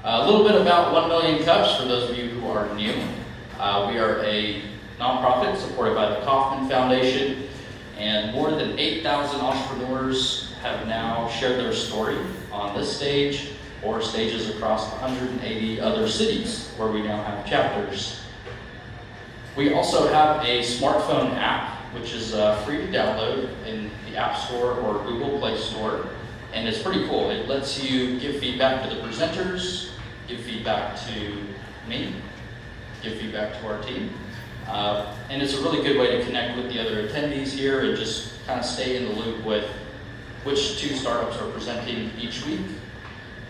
A little bit about 1 Million Cups for those of you who are new. We are a nonprofit supported by the Kauffman Foundation, and more than 8,000 entrepreneurs have now shared their story on this stage or stages across 180 other cities where we now have chapters. We also have a smartphone app which is free to download in the App Store or Google Play Store, and it's pretty cool. It lets you give feedback to the presenters, give feedback to me, give feedback to our team. And it's a really good way to connect with the other attendees here and just kind of stay in the loop with which 2 startups are presenting each week.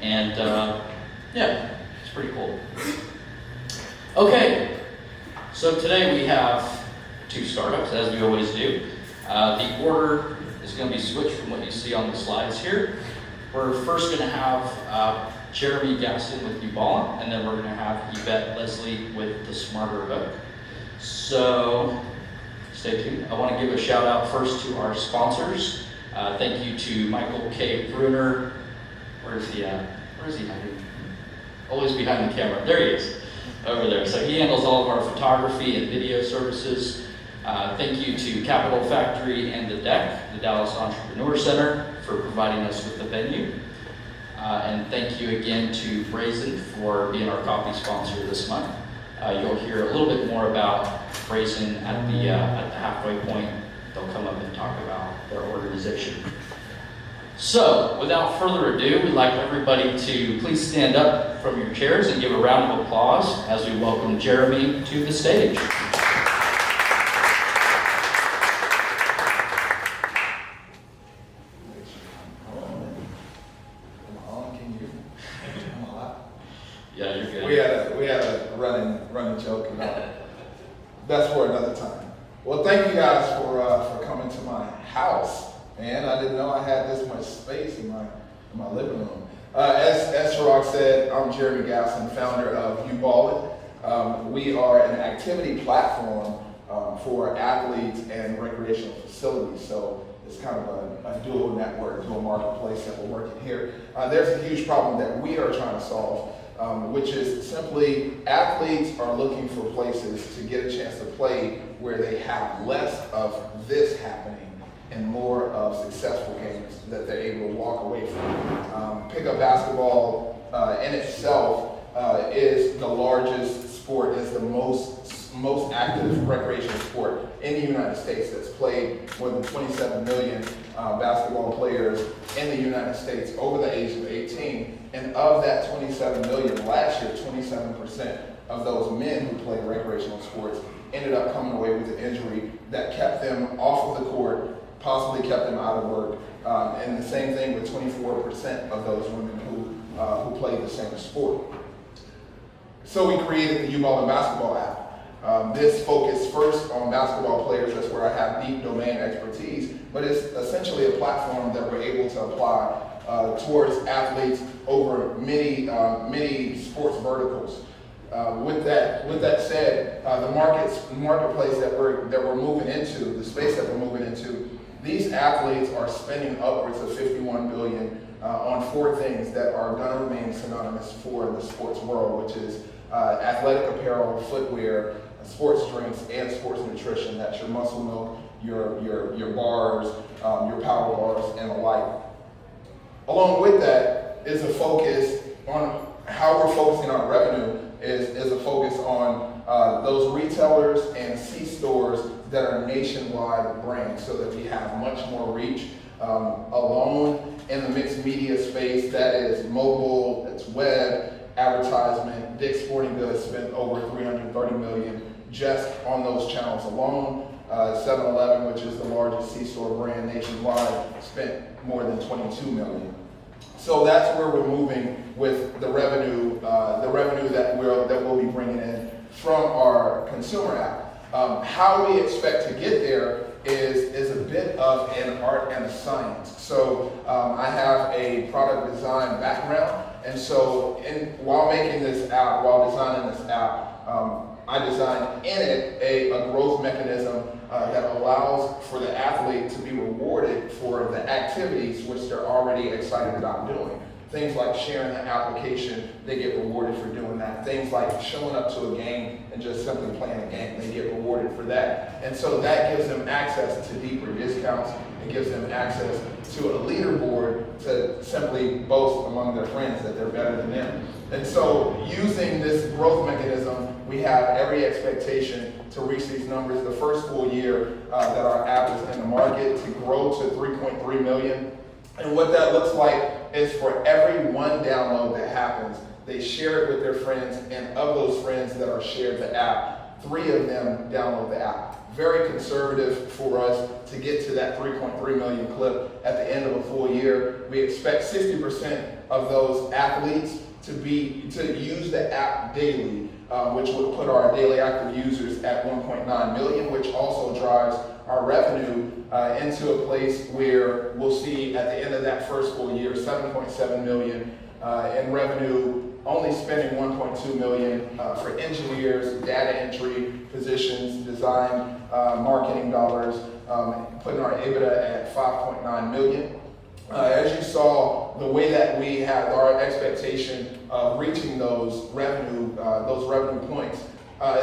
And yeah, it's pretty cool. Okay, so today we have 2 startups, as we always do. The order is going to be switched from what you see on the slides here. We're first going to have Jeremy Gaston with UBALLN, and then we're going to have Yvette Leslie with the Smarter Hook. So stay tuned. I want to give a shout out first to our sponsors. Thank you to Michael K. Bruner. Where is he at? Where is he hiding? Always behind the camera. There he is, over there. So he handles all of our photography and video services. Thank you to Capital Factory and the DEC, the Dallas Entrepreneur Center, for providing us with the venue. And thank you again to Brazen for being our coffee sponsor this month. You'll hear a little bit more about Brazen at the halfway point. They'll come up and talk about their organization. So, without further ado, we'd like everybody to please stand up from your chairs and give a round of applause as we welcome Jeremy to the stage. Yeah, you're good. We had a running joke about that's for another time. Well, thank you guys for coming to my house. Man, I didn't know I had this much space in my living room. As Chirag said, I'm Jeremy Gaston, founder of UBALLN. We are an activity platform for athletes and recreational facilities. So it's kind of a dual network, dual marketplace that we're working here. There's a huge problem that we are trying to solve, which is simply athletes are looking for places to get a chance to play where they have less of this happening and more of successful games that they're able to walk away from. Pickup basketball in itself is the largest sport, is the most active recreational sport in the United States that's played. More than 27 million basketball players in the United States over the age of 18. And of that 27 million, last year, 27% of those men who played recreational sports ended up coming away with an injury that kept them off of the court, possibly kept them out of work. And the same thing with 24% of those women who played the same sport. So we created the UBALLN basketball app. This focused first on basketball players. That's where I have deep domain expertise, but it's essentially a platform that we're able to apply towards athletes over many sports verticals. With that said, the marketplace that we're moving into, the space that we're moving into, these athletes are spending upwards of $51 billion on 4 things that are going to remain synonymous for the sports world, which is athletic apparel, footwear, sports drinks, and sports nutrition. That's your muscle milk, your bars, your power bars, and the like. Along with that is a focus on how we're focusing on revenue is a focus on those retailers and C-stores that are nationwide brands so that we have much more reach. Alone in the mixed media space, that is mobile, it's web, advertisement. Dick's Sporting Goods spent over $330 million just on those channels alone. 7-Eleven, which is the largest C-store brand nationwide, spent more than $22 million. So that's where we're moving with the revenue that we'll be bringing in from our consumer app. How we expect to get there is a bit of an art and a science. So I have a product design background, and so while making this app, while designing this app, I designed in it a growth mechanism that allows for the athlete to be rewarded for the activities which they're already excited about doing. Things like sharing the application, they get rewarded for doing that. Things like showing up to a game and just simply playing a game, they get rewarded for that. And so that gives them access to deeper discounts. It gives them access to a leaderboard to simply boast among their friends that they're better than them. And so using this growth mechanism, we have every expectation to reach these numbers the first full year that our app is in the market, to grow to 3.3 million. And what that looks like is for every one download that happens, they share it with their friends, and of those friends that are shared the app, 3 of them download the app. Very conservative for us to get to that 3.3 million clip at the end of a full year. We expect 60% of those athletes to use the app daily, which would put our daily active users at 1.9 million, which also drives our revenue into a place where we'll see at the end of that first full year 7.7 million in revenue, only spending 1.2 million for engineers, data entry positions, design, marketing dollars, putting our EBITDA at 5.9 million. As you saw, the way that we have our expectation of reaching those revenue points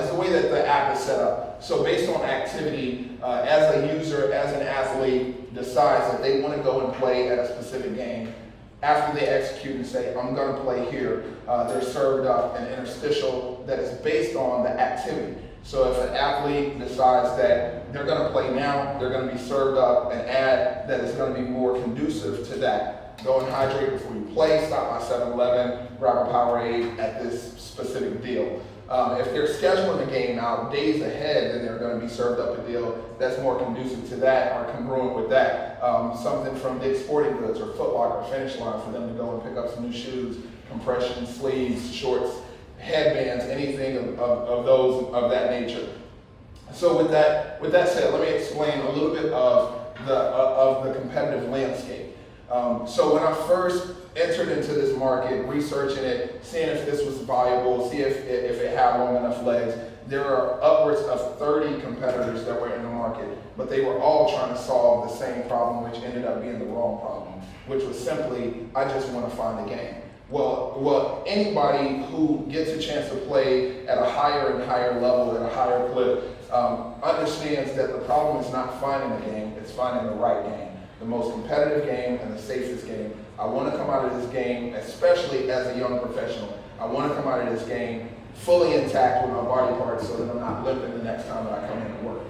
is the way that the app is set up. So based on activity, as a user, as an athlete decides that they want to go and play at a specific game, after they execute and say, I'm going to play here, they're served up an interstitial that is based on the activity. So if an athlete decides that they're going to play now, they're going to be served up an ad that is going to be more conducive to that. Go and hydrate before you play, stop by 7-Eleven, grab a Powerade at this specific deal. If they're scheduling a game out days ahead, then they're going to be served up a deal that's more conducive to that or congruent with that. Something from Dick's Sporting Goods or Foot Locker, Finish Line, for them to go and pick up some new shoes, compression sleeves, shorts, headbands, anything of those of that nature. So with that said, let me explain a little bit of the competitive landscape. So when I first entered into this market, researching it, seeing if this was viable, see if it had long enough legs, there are upwards of 30 competitors that were in the market, but they were all trying to solve the same problem, which ended up being the wrong problem, which was simply, I just want to find a game. Well, anybody who gets a chance to play at a higher and higher level, at a higher clip, understands that the problem is not finding a game, it's finding the right game, the most competitive game and the safest game. I want to come out of this game, especially as a young professional, I want to come out of this game fully intact with my body parts so that I'm not limping the next time that I come in to work.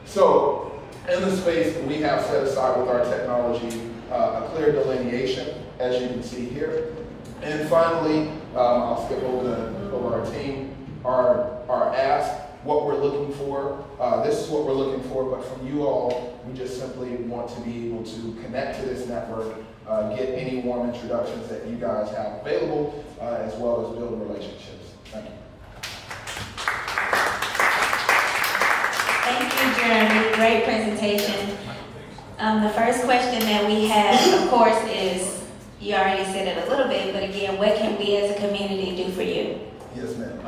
So in the space, we have set aside with our technology a clear delineation, as you can see here. And finally, I'll skip over our team, our ask, what we're looking for. This is what we're looking for, but from you all, we just simply want to be able to connect to this network, get any warm introductions that you guys have available, as well as build relationships. Thank you. Thank you, Jeremy. Great presentation. The first question that we have, of course, is, you already said it a little bit, but again, what can we as a community do for you? Yes, ma'am.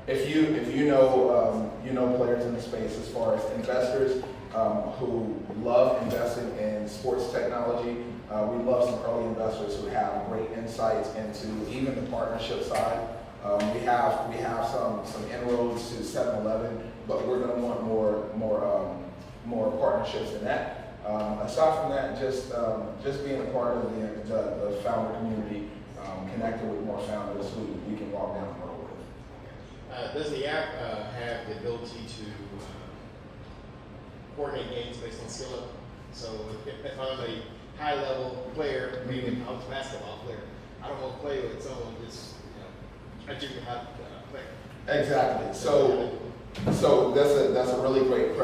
If you know players in the space as far as investors who love investing in sports technology, we love some early investors who have great insights into even the partnership side. We have some inroads to 7-Eleven, but we're going to want more partnerships in that. Aside from that, just being a part of the founder community, connecting with more founders who we can walk down the road with. Does the app have the ability to coordinate games based on skill level? So if I'm a high-level player, maybe a college basketball player, I don't want to play with someone just, a junior high player. Exactly. So that's a really great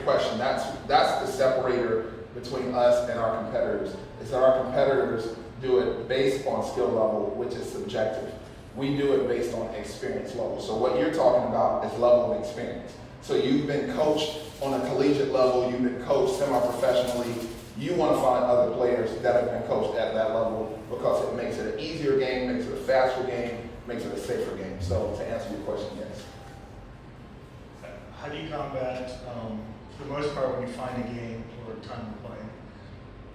question. That's the separator between us and our competitors. Is that our competitors do it based on skill level, which is subjective. We do it based on experience level. So what you're talking about is level of experience. So you've been coached on a collegiate level, you've been coached semi-professionally. You want to find other players that have been coached at that level because it makes it an easier game, makes it a faster game, makes it a safer game. So to answer your question, yes. How do you combat, for the most part, when you find a game or time to play,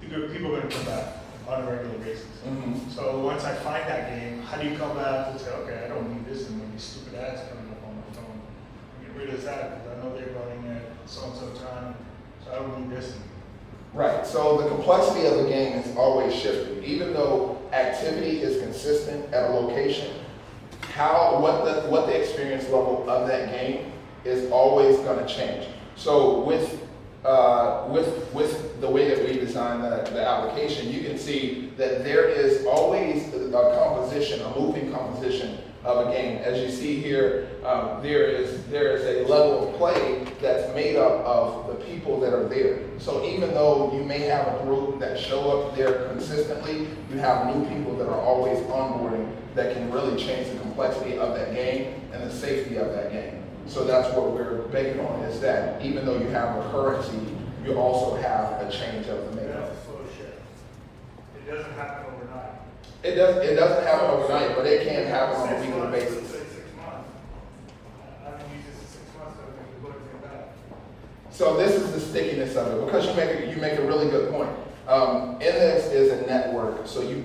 people are going to come back. on a regular basis. Mhm. So once I find that game, how do you come back and say, okay, I don't need this anymore, these stupid ads coming up on my phone. Get rid of that, because I know they're running at so-and-so time, so I don't need this anymore. Right, so the complexity of the game is always shifting. Even though activity is consistent at a location, what the experience level of that game is always going to change. So with the way that we design the application, you can see that there is always a composition, a moving composition of a game. As you see here, there is a level of play that's made up of the people that are there. So even though you may have a group that show up there consistently, you have new people that are always onboarding that can really change the complexity of that game and the safety of that game. So that's what we're banking on, is that even though you have recurrency, you also have a change of the makeup. That's a slow shift. It doesn't happen overnight. It doesn't happen overnight, but it can happen on a weekly basis. Let's say 6 months. I haven't used this in 6 months, so I think we're looking at that. So this is the stickiness of it, because you make a really good point. In this is a network. So you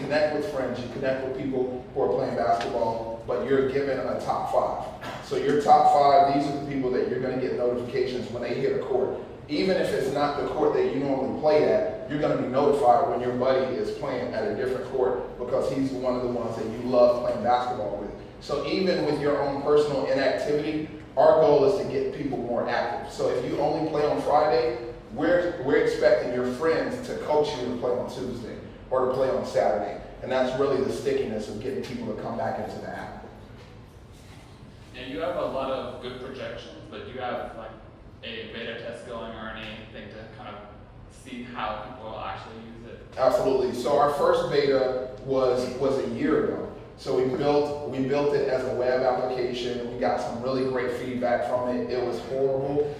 connect with friends, you connect with people who are playing basketball, but you're given a top 5. So your top 5, these are the people that you're going to get notifications when they hit a court. Even if it's not the court that you normally play at, you're going to be notified when your buddy is playing at a different court, because he's one of the ones that you love playing basketball with. So even with your own personal inactivity, our goal is to get people more active. So if you only play on Friday, we're expecting your friends to coach you to play on Tuesday or to play on Saturday. And that's really the stickiness of getting people to come back into the app. And you have a lot of good projections, but do you have like a beta test going or anything to kind of see how people will actually use it? Absolutely. So our first beta was a year ago. So we built it as a web application. We got some really great feedback from it. It was horrible.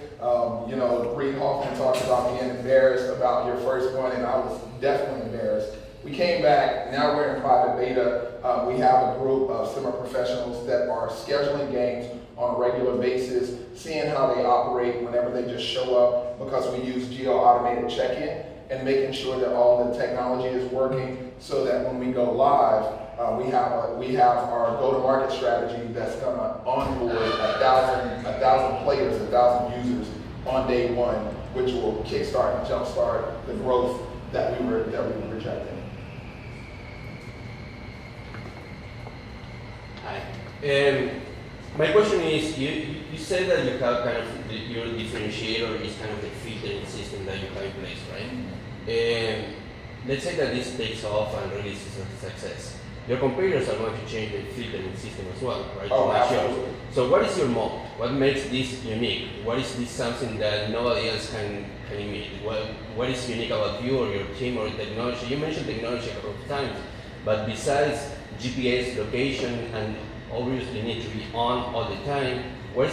Reed Hoffman talked about being embarrassed about your first one, and I was definitely embarrassed. We came back. Now we're in private beta. We have a group of semi-professionals that are scheduling games on a regular basis, seeing how they operate whenever they just show up, because we use geo-automated check-in, and making sure that all the technology is working, so that when we go live, we have our go-to-market strategy that's going to onboard 1,000 players, 1,000 users on day one, which will kickstart and jumpstart the growth that we were projecting. Hi. My question is, you said that you have kind of your differentiator is kind of the filtering system that you have in place, right? Let's say that this takes off and really is a success. Your competitors are going to change the filtering system as well, right? Oh, absolutely. So what is your moat? What makes this unique? What is this something that nobody else can imitate? What is unique about you or your team or technology? You mentioned technology a couple of times, but besides GPS location and obviously need to be on all the time, what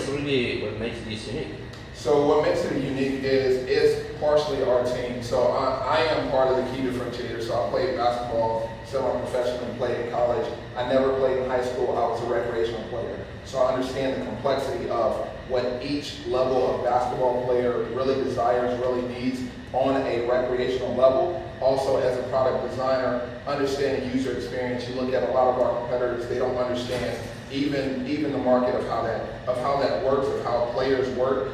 makes this unique? So what makes it unique is partially our team. So I am part of the key differentiator. So I played basketball semi-professionally, played in college. I never played in high school. I was a recreational player. So I understand the complexity of what each level of basketball player really desires, really needs on a recreational level. Also, as a product designer, understanding user experience. You look at a lot of our competitors, they don't understand even the market of how that works, of how players work.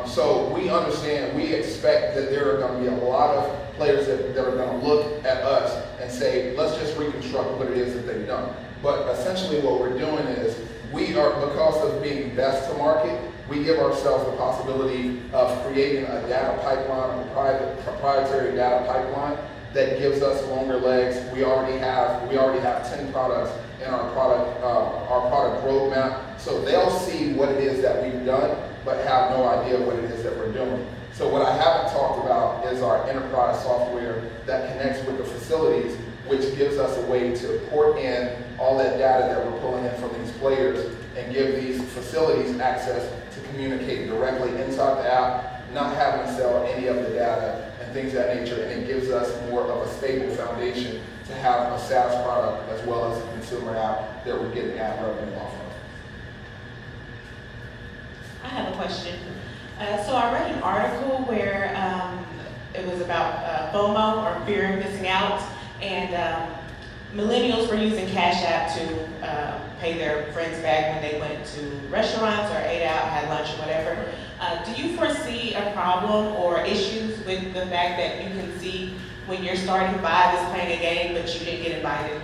So we understand, we expect that there are going to be a lot of players that are going to look at us and say, let's just reconstruct what it is that they've done. But essentially what we're doing is, because of being best to market, we give ourselves the possibility of creating a data pipeline, a proprietary data pipeline that gives us longer legs. We already have 10 products in our product roadmap. So they'll see what it is that we've done, but have no idea what it is that we're doing. So what I haven't talked about is our enterprise software that connects with the facilities, which gives us a way to port in all that data that we're pulling in from these players and give these facilities access to communicate directly inside the app, not having to sell any of the data and things of that nature, and it gives us more of a stable foundation to have a SaaS product as well as a consumer app that we're getting ad revenue off of. I have a question. So I read an article where it was about FOMO, or fear of missing out, and millennials were using Cash App to pay their friends back when they went to restaurants or ate out, had lunch or whatever. Do you foresee a problem or issues with the fact that you can see when you're starting to buy this playing a game, but you didn't get invited?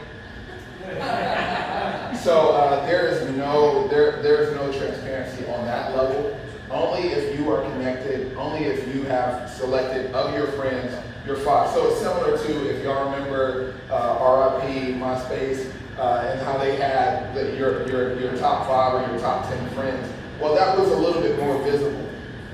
So there is no transparency on that level. Only if you are connected, only if you have selected of your friends, your 5. So it's similar to, if y'all remember RIP, MySpace, and how they had your top 5 or your top 10 friends. Well, that was a little bit more visible.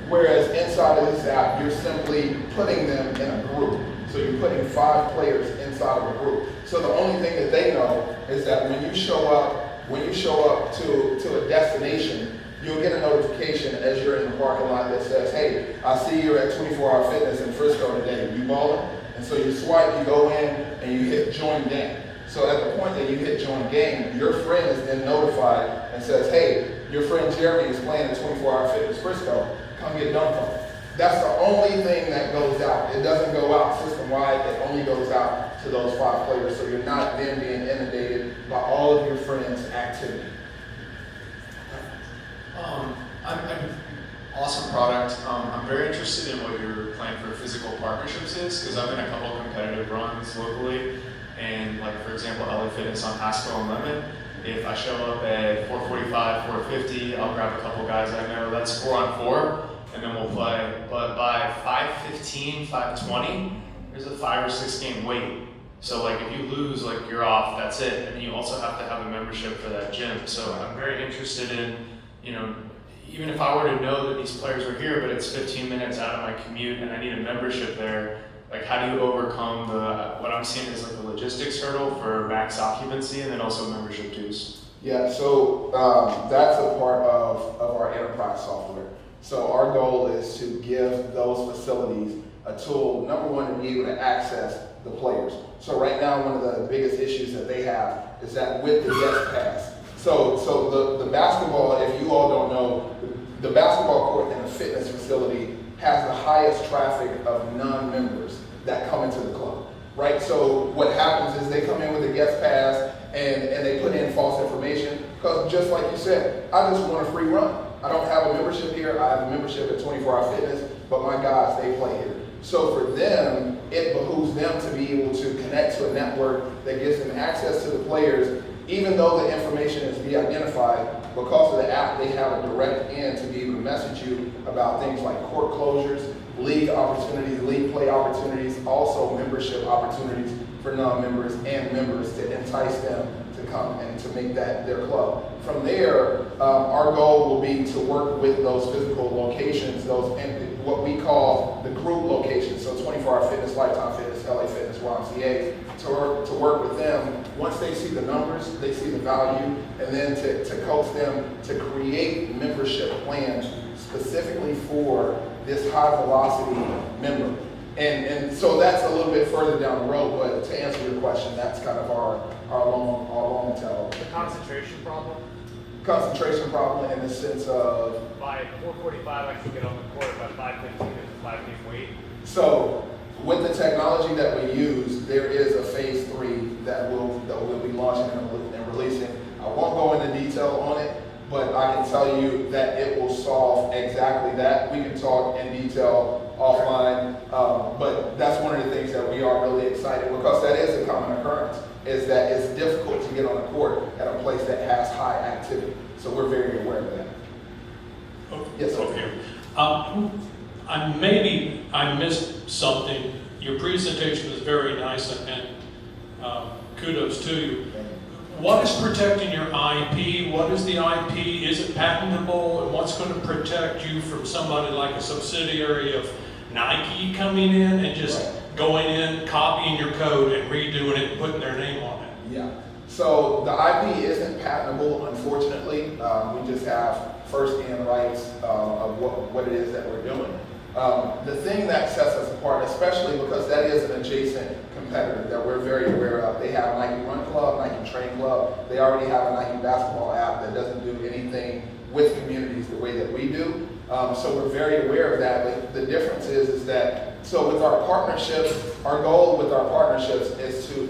Whereas inside of this app, you're simply putting them in a group. So you're putting 5 players inside of a group. So the only thing that they know is that when you show up to a destination, you'll get a notification as you're in the parking lot that says, hey, I see you're at 24 Hour Fitness in Frisco today, UBALLN. And so you swipe, you go in, and you hit join game. So at the point that you hit join game, your friend is then notified and says, hey, your friend Jeremy is playing at 24 Hour Fitness Frisco, come get dunked on. That's the only thing that goes out. It doesn't go out system-wide, it only goes out to those 5 players. So you're not then being inundated by all of your friends' activity. Awesome product. I'm very interested in what your plan for physical partnerships is, because I've been a couple of competitive runs locally, and like for example, LA Fitness on Haskell and Lemon. If I show up at 4:45, 4:50, I'll grab a couple guys I know. That's 4-on-4, and then we'll play. But by 5:15, 5:20, there's a 5 or 6 game wait. So like if you lose, like you're off. That's it. And then you also have to have a membership for that gym. So I'm very interested in, you know, even if I were to know that these players are here, but it's 15 minutes out of my commute and I need a membership there, like how do you overcome what I'm seeing as like the logistics hurdle for max occupancy and then also membership dues? Yeah, so that's a part of our enterprise software. So our goal is to give those facilities a tool, number one, to be able to access the players. So right now, one of the biggest issues that they have is that with the guest pass. So the basketball, if you all don't know, the basketball court in a fitness facility has the highest traffic of non-members that come into the club, right? So what happens is they come in with a guest pass and they put in false information because just like you said, I just want a free run. I don't have a membership here. I have a membership at 24 Hour Fitness, but my guys, they play here. So for them, it behooves them to be able to connect to a network that gives them access to the players, even though the information is de-identified. Because of the app, they have a direct in to be able to message you about things like court closures, league opportunities, league play opportunities, also membership opportunities for non-members and members to entice them to come and to make that their club. From there, our goal will be to work with those physical locations, what we call the group locations, so 24 Hour Fitness, Lifetime Fitness, LA Fitness, YMCA, to work with them. Once they see the numbers, they see the value, and then to coach them to create membership plans specifically for this high velocity member. And so that's a little bit further down the road, but to answer your question, that's kind of our long tail. The concentration problem? Concentration problem in the sense of? By 4:45, I can get on the court. By 5:15, there's a 5-game wait. So with the technology that we use, there is a phase 3 that we'll be launching and releasing. I won't go into detail on it, but I can tell you that it will solve exactly that. We can talk in detail offline, but that's one of the things that we are really excited, because that is a common occurrence, is that it's difficult to get on the court at a place that has high activity. So we're very aware of that. Yes, sir. Okay. Maybe I missed something. Your presentation was very nice, and kudos to you. What is protecting your IP? What is the IP? Is it patentable? And what's going to protect you from somebody like a subsidiary of Nike coming in and just going in, copying your code and redoing it and putting their name on it? Yeah. So the IP isn't patentable, unfortunately. We just have first-hand rights of what it is that we're doing. The thing that sets us apart, especially because that is an adjacent competitor that we're very aware of. They have Nike Run Club, Nike Train Club. They already have a Nike basketball app that doesn't do anything with communities the way that we do. So we're very aware of that. But the difference is that So with our partnerships, our goal with our partnerships is to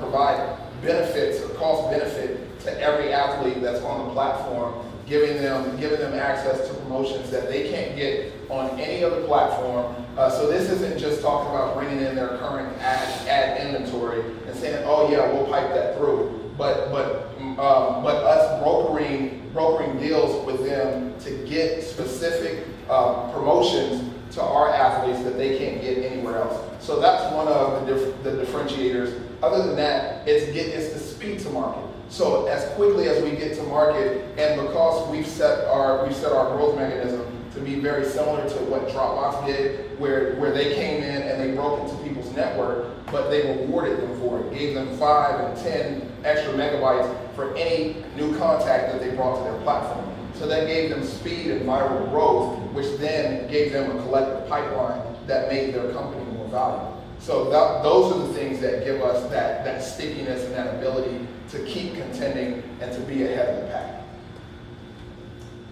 provide benefits or cost benefit to every athlete that's on the platform, giving them access to promotions that they can't get on any other platform. So this isn't just talking about bringing in their current ad inventory and saying, oh yeah, we'll pipe that through. But us brokering deals with them to get specific promotions to our athletes that they can't get anywhere else. So that's one of the differentiators. Other than that, it's the speed to market. So as quickly as we get to market, and because we've set our growth mechanism to be very similar to what Dropbox did, where they came in and they broke into people's network, but they rewarded them for it, gave them 5 and 10 extra megabytes for any new contact that they brought to their platform. So that gave them speed and viral growth, which then gave them a collective pipeline that made their company more valuable. So those are the things that give us that stickiness and that ability to keep contending and to be ahead of the pack.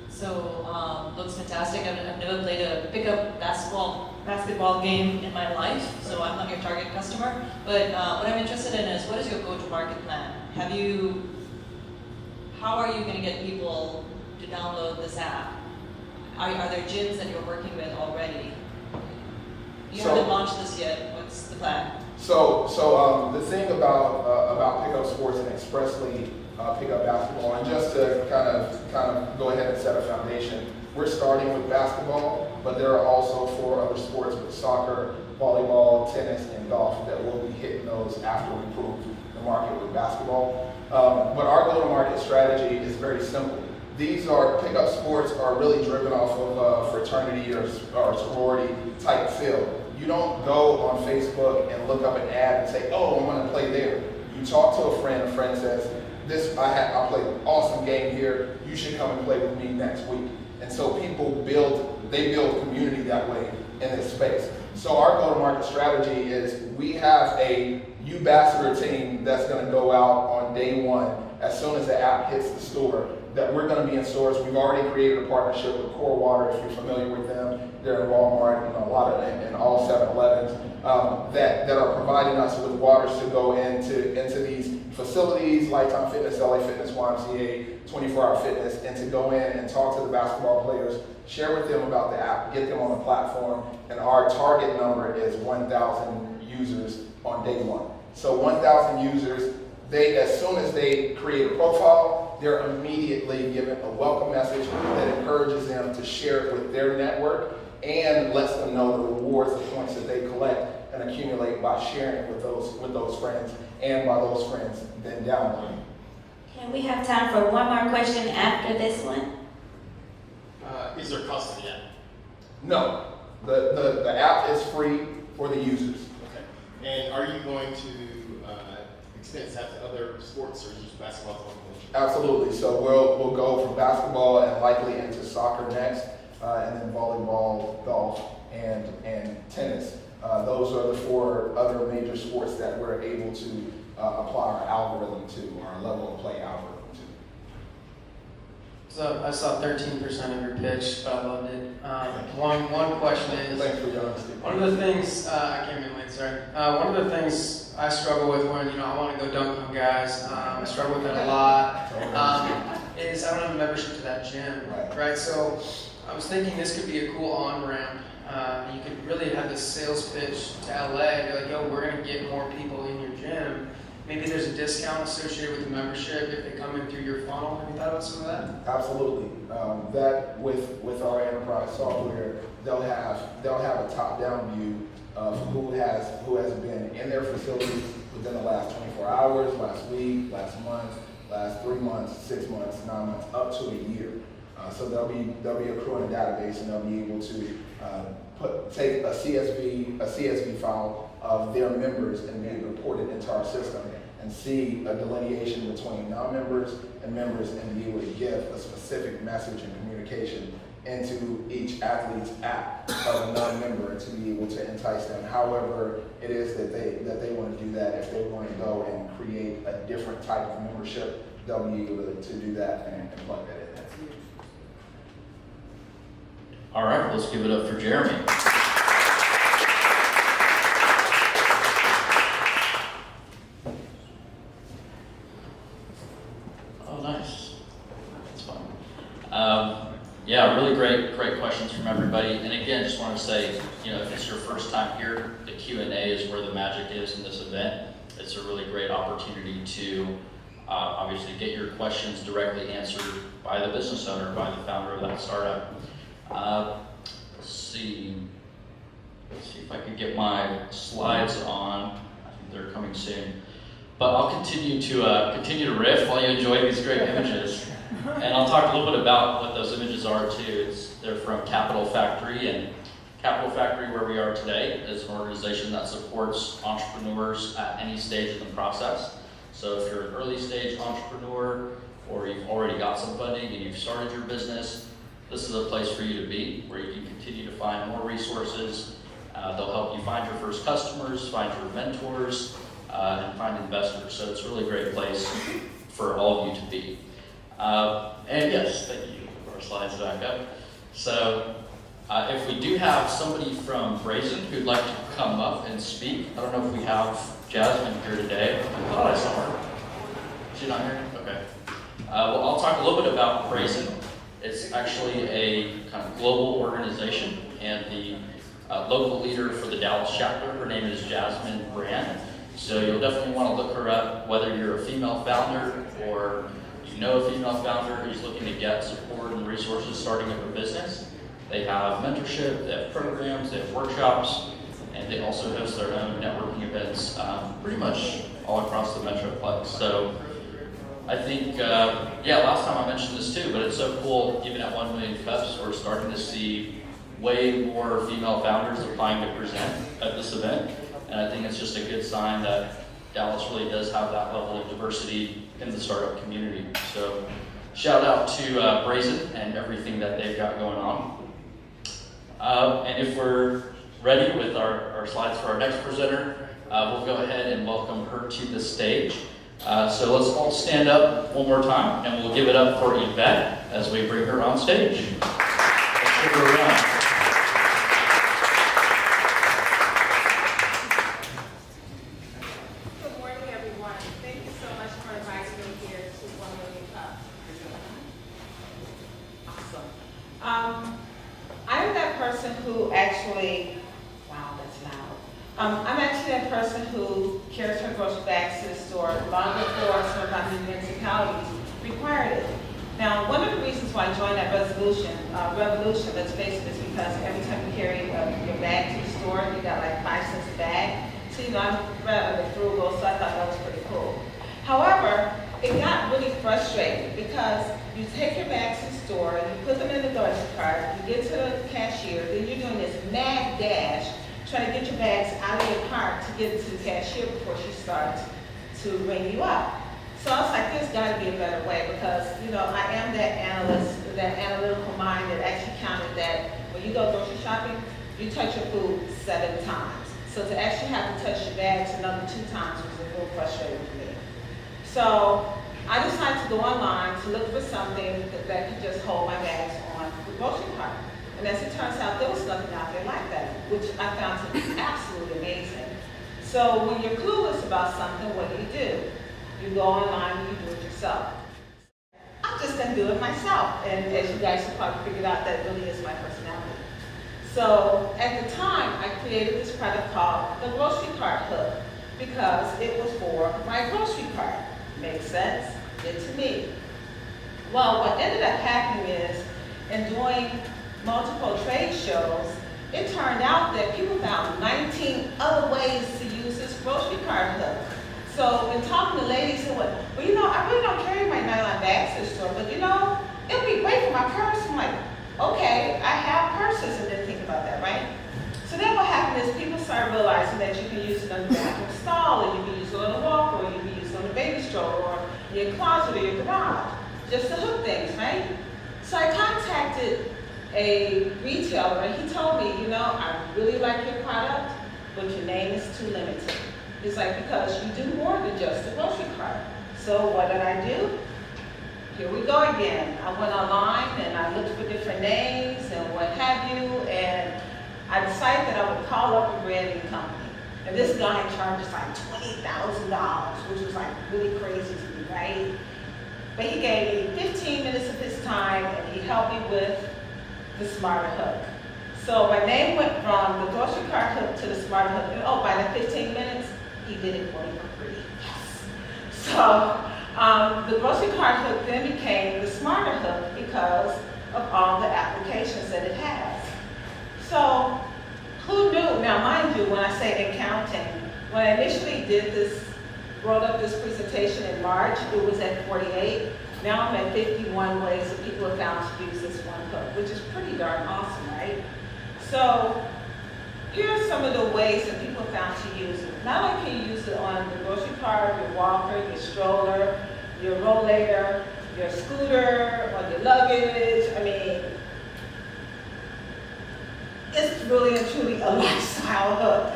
So, looks fantastic. I've never played a pickup basketball game in my life, so I'm not your target customer. But what I'm interested in is, what is your go-to-market plan? How are you going to get people to download this app? Are there gyms that you're working with already? You haven't launched this yet. What's the plan? So the thing about pickup sports and expressly pickup basketball, and just to kind of go ahead and set a foundation, we're starting with basketball, but there are also 4 other sports with soccer, volleyball, tennis, and golf that will be hitting those after we prove the market with basketball. But our go-to-market strategy is very simple. These pickup sports are really driven off of fraternity or sorority type feel. You don't go on Facebook and look up an ad and say, oh, I'm going to play there. You talk to a friend says, I played an awesome game here, you should come and play with me next week. And so people build community that way in this space. So our go-to-market strategy is we have a UBALLN team that's going to go out on day 1 as soon as the app hits the store, that we're going to be in stores. We've already created a partnership with Core Water, if you're familiar with them. They're in Walmart and in all 7-Elevens that are providing us with waters to go into these facilities, Lifetime Fitness, LA Fitness, YMCA, 24-Hour Fitness, and to go in and talk to the basketball players, share with them about the app, get them on the platform, and our target number is 1,000 users on day 1. So 1,000 users, as soon as they create a profile, they're immediately given a welcome message that encourages them to share it with their network and lets them know the rewards, the points that they collect and accumulate by sharing it with those friends, and by those friends then downloading. Okay, we have time for one more question after this one. Is there cost to the app? No, the app is free for the users. Okay. And are you going to extend this out to other sports, or just basketball? Absolutely. So we'll go from basketball and likely into soccer next, and then volleyball, golf, and tennis. Those are the 4 other major sports that we're able to apply our algorithm to, our level of play algorithm to. So I saw 13% of your pitch, but I loved it. One question is, Thanks for your honesty. one of the things, I came in late, sorry. One of the things I struggle with when, I want to go dunk on guys, I struggle with that a lot, is I don't have a membership to that gym, right? So I was thinking this could be a cool on-ramp. You could really have this sales pitch to LA, be like, yo, we're going to get more people in your gym. Maybe there's a discount associated with the membership if they come in through your funnel. Have you thought about some of that? Absolutely. That with our enterprise software, they'll have a top-down view of who has been in their facilities within the last 24 hours, last week, last month, last 3 months, 6 months, 9 months, up to a year. So they'll be accruing a database, and they'll be able to take a CSV file of their members and be reported into our system and see a delineation between non-members and members, and be able to give a specific message and communication into each athlete's app of a non-member to be able to entice them. However it is that they want to do that. If they want to go and create a different type of membership, they'll be able to do that and plug that in. All right, let's give it up for Jeremy. yeah, really great questions from everybody. And again, just want to say, if it's your first time here, the Q&A is where the magic is in this event. It's a really great opportunity to obviously get your questions directly answered by the business owner, by the founder of that startup. Let's see if I could get my slides on. I think they're coming soon. But I'll continue to riff while you enjoy these great images. And I'll talk a little bit about what those images are too. They're from Capital Factory, and Capital Factory, where we are today, is an organization that supports entrepreneurs at any stage in the process. So if you're an early stage entrepreneur, or you've already got some funding and you've started your business, this is a place for you to be, where you can continue to find more resources. They'll help you find your first customers, find your mentors, and find investors. So it's a really great place for all of you to be. And yes, thank you. Our slides back up. So if we do have somebody from Brazen who'd like to come up and speak, I don't know if we have Jasmine here today. I thought I saw her. Is she not here? Okay. Well, I'll talk a little bit about Brazen. It's actually a kind of global organization, and the local leader for the Dallas chapter, her name is Jasmine Brand. So you'll definitely want to look her up, whether you're a female founder or you know a female founder who's looking to get support and resources starting up a business. They have mentorship, they have programs, they have workshops, and they also host their own networking events pretty much all across the Metroplex. So I think, last time I mentioned this too, but it's so cool, even at 1 million cups, we're starting to see way more female founders applying to present at this event. And I think it's just a good sign that Dallas really does have that level of diversity in the startup community. So shout out to Brazen and everything that they've got going on. And if we're ready with our slides for our next presenter, we'll go ahead and welcome her to the stage. So let's all stand up one more time, and we'll give it up for Yvette as we bring her on stage. Let's give her a round. I'm that person who actually, wow, that's loud. I'm actually that person who carries her grocery bags to the store long before some of our municipalities required it. Now, one of the reasons why I joined that revolution, let's face it, is because every time you carry your bag to the store, you got like 5 cents a bag. So, I'm rather frugal, so I thought that was pretty cool. However, it got really frustrating because you take your bags to the store, you put them in the grocery cart, you get to the cashier, then you're doing this mad dash trying to get your bags out of your cart to get to the cashier before she starts to ring you up. So I was like, there's got to be a better way because, I am that analyst, that analytical mind that actually counted that when you go grocery shopping, you touch your food 7 times. So to actually have to touch your bags another 2 times was a little frustrating for me. So I decided to go online to look for something that could just hold my bags on the grocery cart. And as it turns out, there was nothing out there like that, which I found to be absolutely amazing. So when you're clueless about something, what do? You go online and you do it yourself. I'm just going to do it myself. And as you guys have probably figured out, that really is my personality. So at the time, I created this product called the Grocery Cart Hook because it was for my grocery cart. Makes sense? Good to me. Well, what ended up happening is, in doing multiple trade shows, it turned out that people found 19 other ways to use this grocery cart hook. So in talking to ladies who went, well, I really don't carry my nylon bags to the store, but it'll be great for my purse. I'm like, okay, I have purses and didn't think about that, right? So then what happened is people started realizing that you can use it on the bathroom stall, or you can use it on a walker, or you can use it on a baby stroller, or in your closet or your garage, just to hook things, right? So I contacted a retailer, and he told me, I really like your product, but your name is too limited. It's like, because you do more than just a grocery cart. So what did I do? Here we go again. I went online and I looked for different names and what have you, and I decided that I would call up a branding company. And this guy charges like $20,000, which was like really crazy to me, right? But he gave me 15 minutes of his time, and he helped me with the Smarter Hook. So my name went from the grocery cart hook to the Smarter Hook. And oh, by the 15 minutes, he did it for me for free. Yes. So the grocery cart hook then became the Smarter Hook because of all the applications that it has. So who knew? Now mind you, when I say accounting, when I initially did this, wrote up this presentation in March, it was at 48. Now I'm at 51 ways that people have found to use this one hook, which is pretty darn awesome, right? So here are some of the ways that people found to use it. Not only can you use it on the grocery cart, your walker, your stroller, your rollator, your scooter, on your luggage. I mean, it's really and truly a lifestyle hook.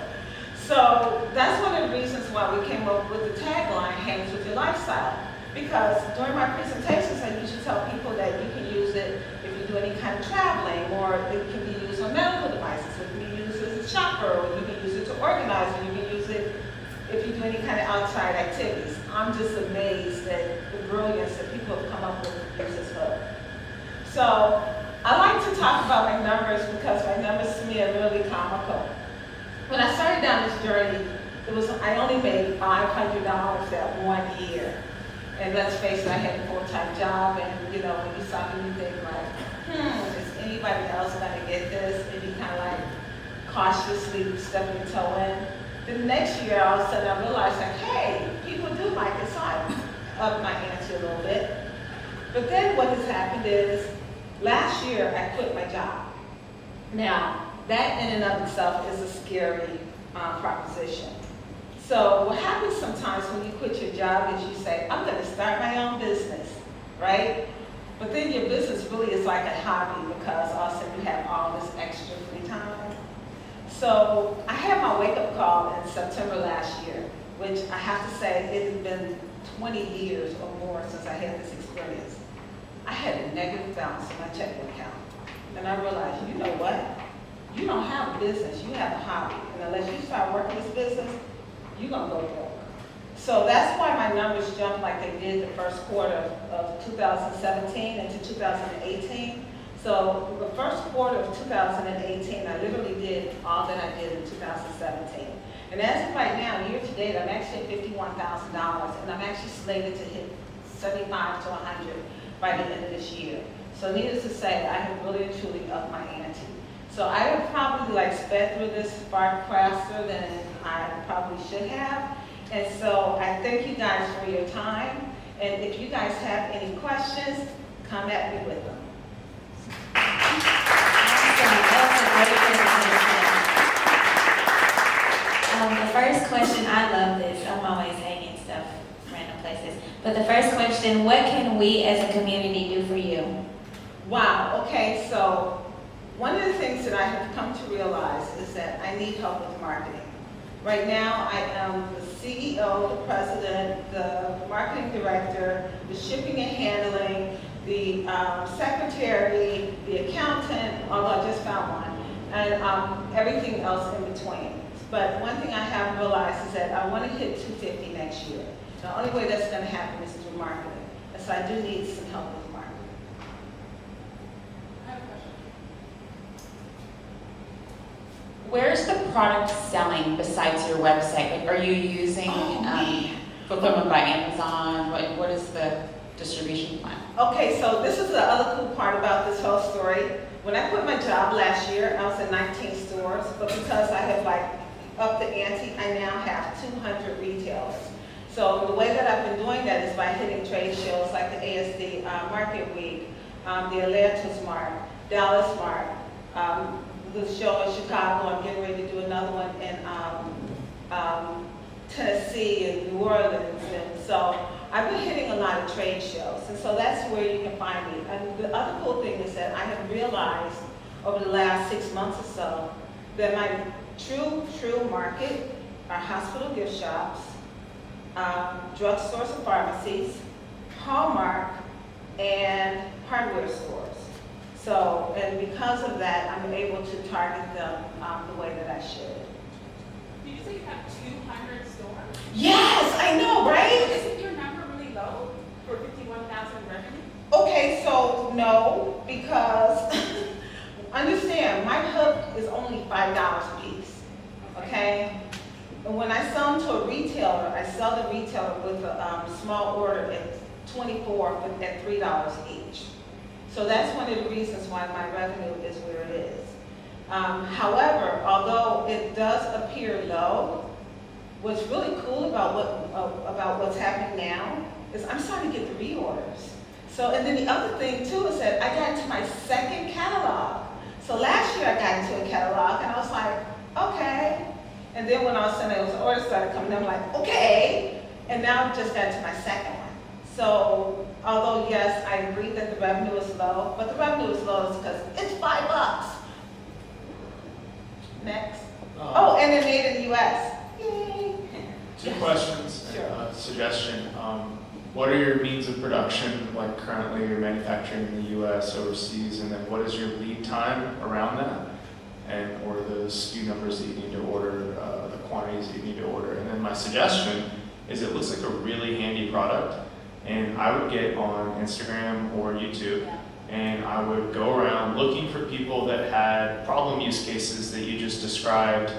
So that's one of the reasons why we came up with the tagline, "Hangs with your lifestyle." Because during my presentations, I usually tell people that you can use it if you do any kind of traveling, or it can be used on medical devices, it can be used as a shopper, or you can use it to organize, or you can use it if you do any kind of outside activities. I'm just amazed at the brilliance that people have come up with to use this hook. So I like to talk about my numbers because my numbers to me are really comical. When I started down this journey, I only made $500 that 1 year. And let's face it, I had a full-time job, and you know, when you stop and you think like, is anybody else gonna get this? And you kind of like cautiously step your toe in. The next year, all of a sudden I realized like, hey, people do like it, so I upped my ante a little bit. But then what has happened is, last year I quit my job. Now, that in and of itself is a scary proposition. So what happens sometimes when you quit your job is you say, I'm going to start my own business, right? But then your business really is like a hobby because also you have all this extra free time. So I had my wake-up call in September last year, which I have to say it has been 20 years or more since I had this experience. I had a negative balance in my checking account. And I realized, you know what? You don't have a business, you have a hobby. And unless you start working this business, you're gonna go broke. So that's why my numbers jumped like they did the first quarter of 2017 into 2018. So the first quarter of 2018, I literally did all that I did in 2017. And as of right now, year to date, I'm actually at $51,000, and I'm actually slated to hit 75 to 100 by the end of this year. So needless to say, I have really and truly upped my ante. So I have probably like sped through this far faster than I probably should have. And so I thank you guys for your time. And if you guys have any questions, come at me with them. The first question, I love this. I'm always hanging stuff random places. But the first question, what can we as a community do for you? Wow, okay, so one of the things that I have come to realize is that I need help with marketing. Right now, I am the CEO, the president, the marketing director, the shipping and handling, the secretary, the accountant, although I just found one, and everything else in between. But one thing I have realized is that I want to hit 250 next year. The only way that's going to happen is through marketing. And so I do need some help with marketing. Where's the product selling besides your website? Like, are you using fulfillment by Amazon? What is the distribution plan? Okay, so this is the other cool part about this whole story. When I quit my job last year, I was in 19 stores, but because I have like upped the ante, I now have 200 retailers. So the way that I've been doing that is by hitting trade shows like the ASD Market Week, the Atlanta Smart, Dallas Smart, the show in Chicago. I'm getting ready to do another one in Tennessee and New Orleans. And so I've been hitting a lot of trade shows. And so that's where you can find me. And the other cool thing is that I have realized over the last 6 months or so that my true market are hospital gift shops, drugstores and pharmacies, Hallmark, and hardware stores. So, and because of that, I'm able to target them the way that I should. Did you say you have 200 stores? Yes, I know, right? Isn't your number really low for 51,000 revenue? Okay, so no, because understand, my hook is only $5 a piece, okay? And when I sell them to a retailer, I sell the retailer with a small order at 24 at $3 each. So that's one of the reasons why my revenue is where it is. However, although it does appear low, what's really cool about what's happening now is I'm starting to get the reorders. So, and then the other thing too is that I got into my second catalog. So last year I got into a catalog and I was like, okay. And then when all of a sudden those orders started coming, I'm like, okay. And now I just got into my second one. So, although yes, I agree that the revenue is low, but the revenue is low because it's $5. Next. Oh, and they're made in the US. Yay. 2 questions Sure. and a suggestion. What are your means of production, like currently you're manufacturing in the US, overseas, and then what is your lead time around that? And or the SKU numbers that you need to order, the quantities that you need to order. And then my suggestion is it looks like a really handy product, and I would get on Instagram or YouTube, and I would go around looking for people that had problem use cases that you just described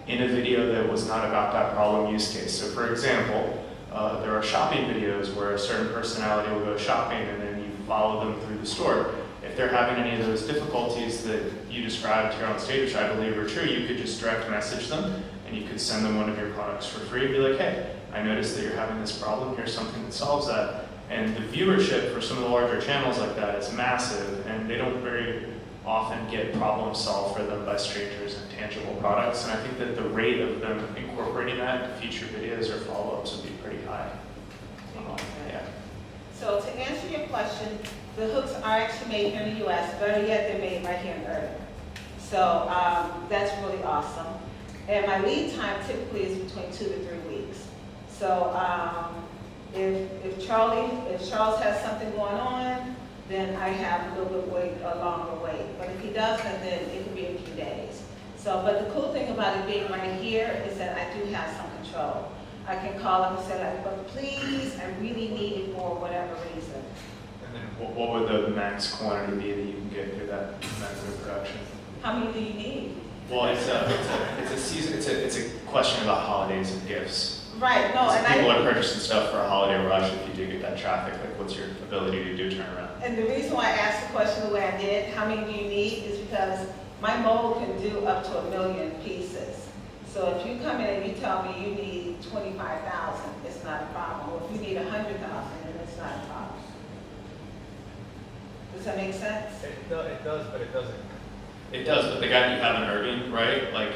in a video that was not about that problem use case. So for example, there are shopping videos where a certain personality will go shopping and then you follow them through the store. If they're having any of those difficulties that you described here on stage, which I believe are true, you could just direct message them and you could send them one of your products for free and be like, hey, I noticed that you're having this problem, here's something that solves that. And the viewership for some of the larger channels like that is massive, and they don't very often get problem solved for them by strangers and tangible products. And I think that the rate of them incorporating that in future videos or follow-ups would be pretty high. Yeah. So to answer your question, the hooks are actually made here in the US, better yet, they're made right here in Irving. So that's really awesome. And my lead time typically is between 2 to 3 weeks. So if Charles has something going on, then I have a little bit a longer wait. But if he doesn't, then it could be a few days. So, but the cool thing about it being right here is that I do have some control. I can call him and say like, but please, I really need it for whatever reason. And then what would the max quantity be that you can get through that method of production? How many do you need? Well, it's a question about holidays and gifts. Right, no, and people are purchasing stuff for a holiday rush. If you do get that traffic, like what's your ability to do turnaround? And the reason why I asked the question the way I did, how many do you need, is because my mold can do up to 1 million pieces. So if you come in and you tell me you need 25,000, it's not a problem. Or if you need 100,000, then it's not a problem. Does that make sense? It does, but it doesn't. It does, but the guy that you have in Irving, right? Like,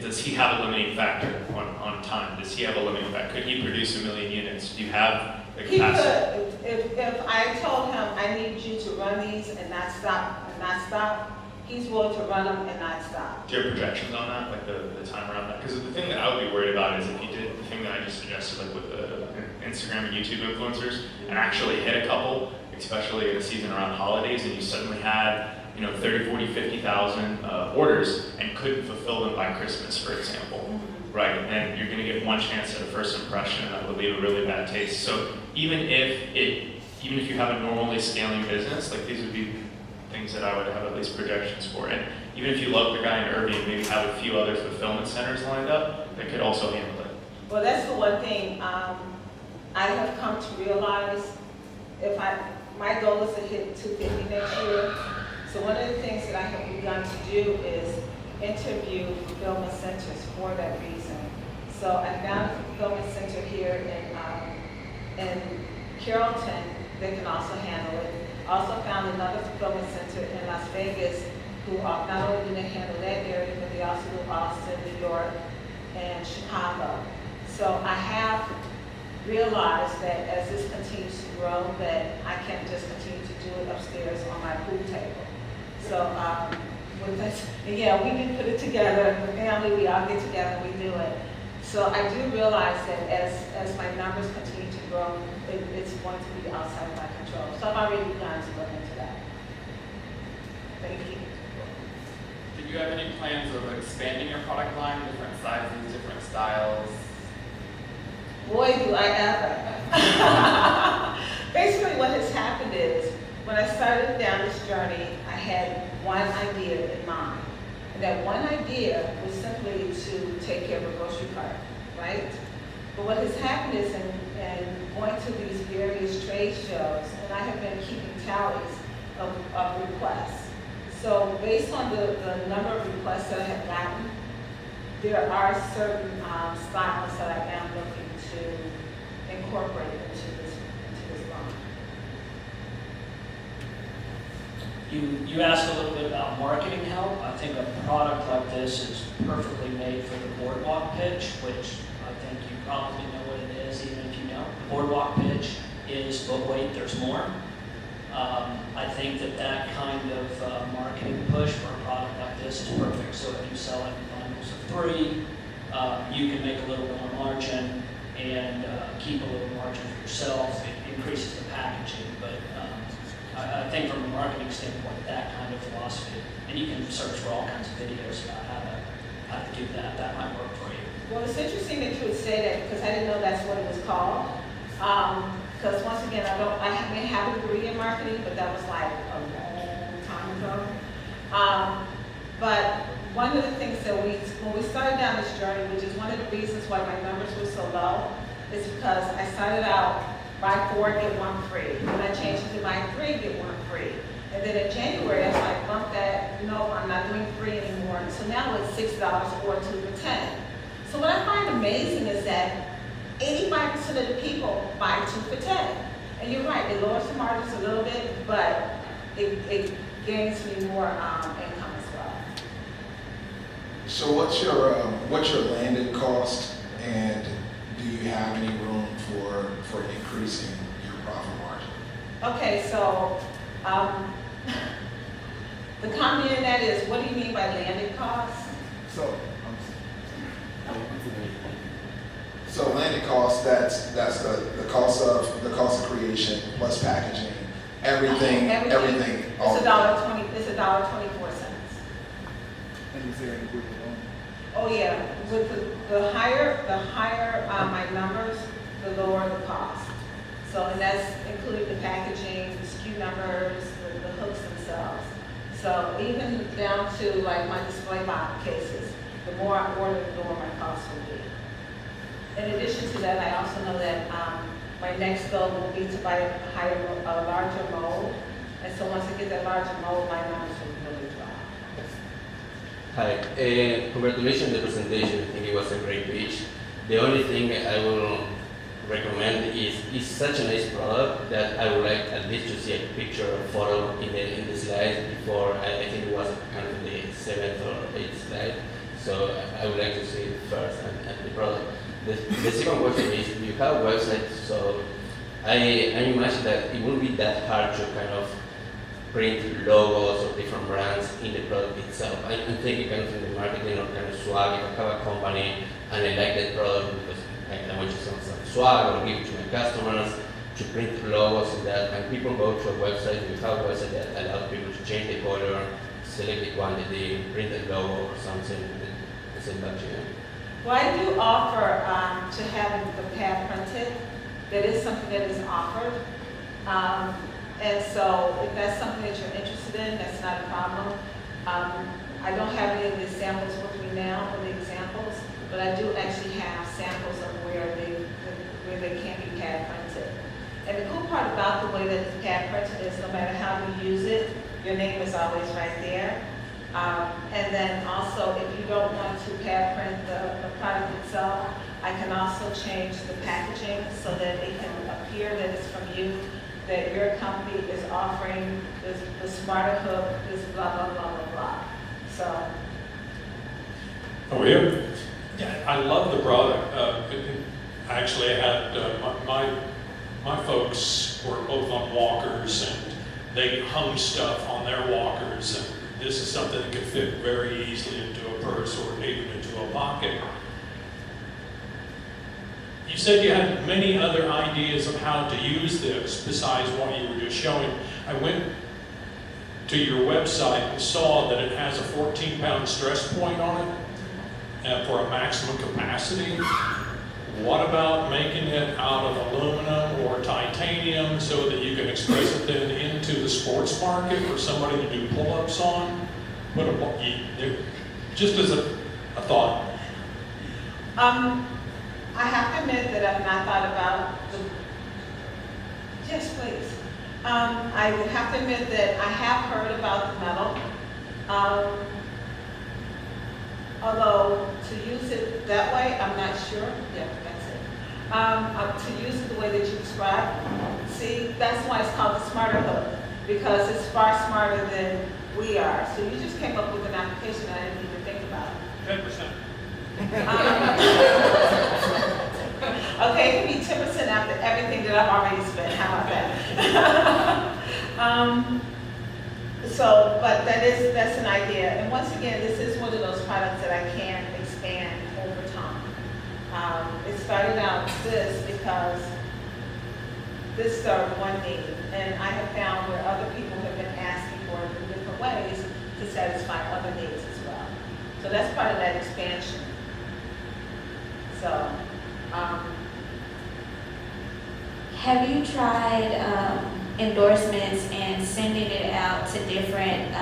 does he have a limiting factor on time? Does he have a limiting factor? Could he produce 1 million units? Do you have the capacity? He could. If I told him I need you to run these and not stop, he's willing to run them and not stop. Do you have projections on that, like the time around that? Because the thing that I would be worried about is if you did the thing that I just suggested, like with the Instagram and YouTube influencers, and actually hit a couple, especially in a season around holidays, and you suddenly had 30, 40, 50,000 orders and couldn't fulfill them by Christmas, for example, right? And you're going to get one chance at a first impression, and that would leave a really bad taste. So even if you have a normally scaling business, like these would be things that I would have at least projections for. And even if you love the guy in Irving, maybe have a few other fulfillment centers lined up that could also handle it. Well, that's the one thing I have come to realize. My goal is to hit 250 next year. So one of the things that I have begun to do is interview fulfillment centers for that reason. So I found a fulfillment center here in Carrollton that can also handle it. Also found another fulfillment center in Las Vegas who not only do they handle that area, but they also do Austin, New York, and Chicago. So I have realized that as this continues to grow, that I can't just continue to do it upstairs on my pool table. So with this, yeah, we can put it together. The family, we all get together, we do it. So I do realize that as my numbers continue to grow, it's going to be outside of my control. So I've already begun to look into that. Thank you. Did you have any plans of expanding your product line, different sizes, different styles? Boy, do I ever. Basically what has happened is, when I started down this journey, I had one idea in mind. And that one idea was simply to take care of a grocery cart, right? But what has happened is in going to these various trade shows, and I have been keeping tallies of requests. So based on the number of requests that I have gotten, there are certain styles that I am looking to incorporate into this line. You asked a little bit about marketing help. I think a product like this is perfectly made for the boardwalk pitch, which I think you probably know what it is, even if you don't. The boardwalk pitch is, but wait, there's more. I think that kind of marketing push for a product like this is perfect. So if you sell it in bundles of 3, you can make a little more margin and keep a little margin for yourself. It increases the packaging, but I think from a marketing standpoint, that kind of philosophy, and you can search for all kinds of videos about how to do that. That might work for you. Well, it's interesting that you would say that because I didn't know that's what it was called. Because once again, I may have a degree in marketing, but that was like a long time ago. But one of the things that when we started down this journey, which is one of the reasons why my numbers were so low, is because I started out buy 4, get 1 free. Then I changed it to buy 3, get 1 free. And then in January, I was like, bump that, no, I'm not doing free anymore. So now it's $6 or 2 for 10. So what I find amazing is that 85% of the people buy 2 for 10. And you're right, it lowers the margins a little bit, but it gains me more income as well. So what's your landed cost, and do you have any room for increasing your profit margin? Okay, so the comment in that is, what do you mean by landed costs? So landed cost, that's the cost of creation plus packaging, everything. It's $1.20. It's $1.24. And is there any wiggle room? Oh yeah, with the higher my numbers, the lower the cost. So, and that's including the packaging, the SKU numbers, the hooks themselves. So even down to like my display box cases, the more I order, the lower my cost will be. In addition to that, I also know that my next goal will be to buy a larger mold. And so once I get that larger mold, my numbers will really drop. Hi, congratulations on the presentation. I think it was a great pitch. The only thing I will recommend is it's such a nice product that I would like at least to see a picture or photo in the slide before. I think it was kind of the 7th or 8th slide. So I would like to see it first and the product. The second question is, you have a website, so I imagine that it wouldn't be that hard to kind of print logos of different brands in the product itself. I'm thinking kind of in the marketing or kind of swag. If I have a company and I like that product because I want to sell some swag or give it to my customers, to print logos and that, and people go to a website, you have a website that allows people to change the color, select the quantity, print a logo or something, and send back to you. Well, I do offer to have the pad printed. That is something that is offered. And so if that's something that you're interested in, that's not a problem. I don't have any of the samples with me now for the examples, but I do actually have samples of where they can be pad printed. And the cool part about the way that it's pad printed is no matter how you use it, your name is always right there. And then also, if you don't want to pad print the product itself, I can also change the packaging so that it can appear that it's from you, that your company is offering this, the smarter hook, this blah, blah, blah, blah, blah. So. Oh, yeah. Yeah, I love the product. Actually, I had my folks were both on walkers, and they hung stuff on their walkers, and this is something that could fit very easily into a purse or even into a pocket. You said you had many other ideas of how to use this besides what you were just showing. I went to your website and saw that it has a 14-pound stress point on it for a maximum capacity. What making it out of aluminum or titanium so that you can express it then into the sports market for somebody to do pull-ups on? Just as a thought. I have to admit that I've not thought about the, yes, please. I have to admit that I have heard about the metal. Although to use it that way, I'm not sure. Yeah, that's it. To use it the way that you described, see, that's why it's called the smarter hook, because it's far smarter than we are. So you just came up with an application that I didn't even think about. 10%. Okay, it can be 10% after everything that I've already spent. How about that? But that's an idea. And once again, this is one of those products that I can expand over time. It started out this because this served one need, and I have found where other people have been asking for it in different ways to satisfy other needs as well. So that's part of that expansion. So, have you tried endorsements and sending it out to different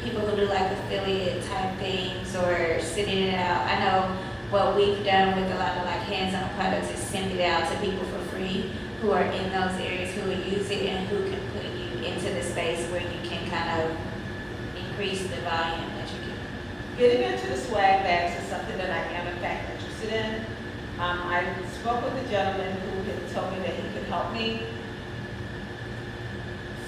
people who do like affiliate type things, or sending it out? I know what we've done with a lot of like hands-on products is send it out to people for free who are in those areas, who will use it and who can put you into the space where you can kind of increase the volume that you can. Getting into the swag bags is something that I am in fact interested in. I spoke with a gentleman who had told me that he could help me.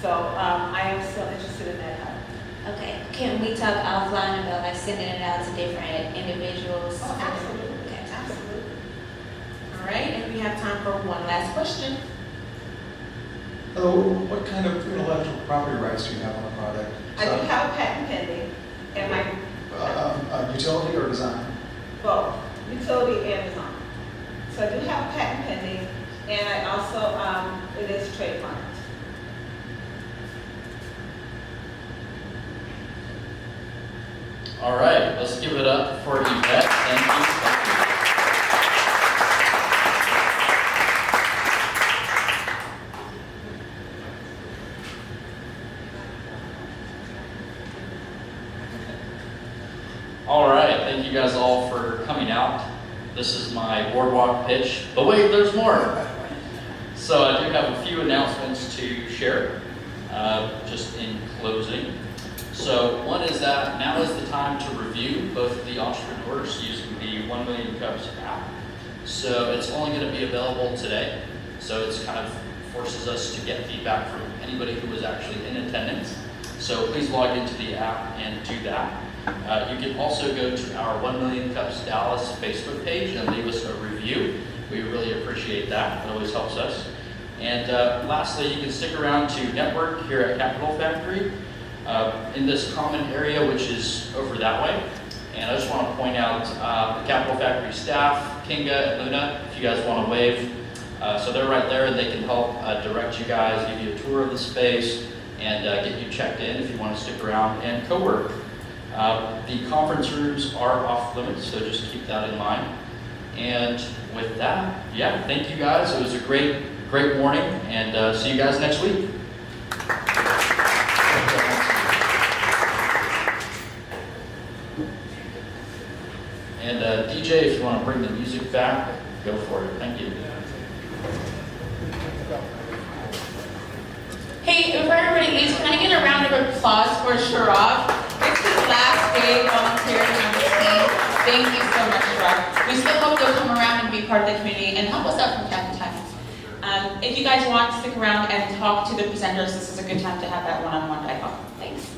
So I am still interested in that help. Okay, can we talk offline about like sending it out to different individuals? Oh, absolutely. Okay. Absolutely. All right, and we have time for one last question. Hello, what kind of intellectual property rights do you have on the product? I do have a patent pending, and my Utility or design? both utility and design. So I do have a patent pending, and I also it is trademarked. All right, let's give it up for Yvette. Thank you. All right, thank you guys all for coming out. This is my boardwalk pitch, but wait, there's more. So I do have a few announcements to share, just in closing. So one is that now is the time to review both the entrepreneurs using the 1 Million Cups app. So it's only going to be available today. So it's kind of forces us to get feedback from anybody who was actually in attendance. So please log into the app and do that. You can also go to our 1 Million Cups Dallas Facebook page and leave us a review. We really appreciate that. It always helps us. And lastly, you can stick around to network here at Capital Factory in this common area, which is over that way. And I just want to point out the Capital Factory staff, Kinga and Luna, if you guys want to wave. So they're right there and they can help direct you guys, give you a tour of the space, and get you checked in if you want to stick around and co-work. The conference rooms are off limits, so just keep that in mind. And with that, yeah, thank you guys. It was a great morning, and see you guys next week. And DJ, if you want to bring the music back, go for it. Thank you. Hey, before everybody leaves, can I get a round of applause for Sharaf? It's his last day volunteering on the team. Thank you so much, Sharaf. We still hope you'll come around and be part of the community and help us out from time to time. If you guys want to stick around and talk to the presenters, this is a good time to have that one-on-one dialogue. Thanks.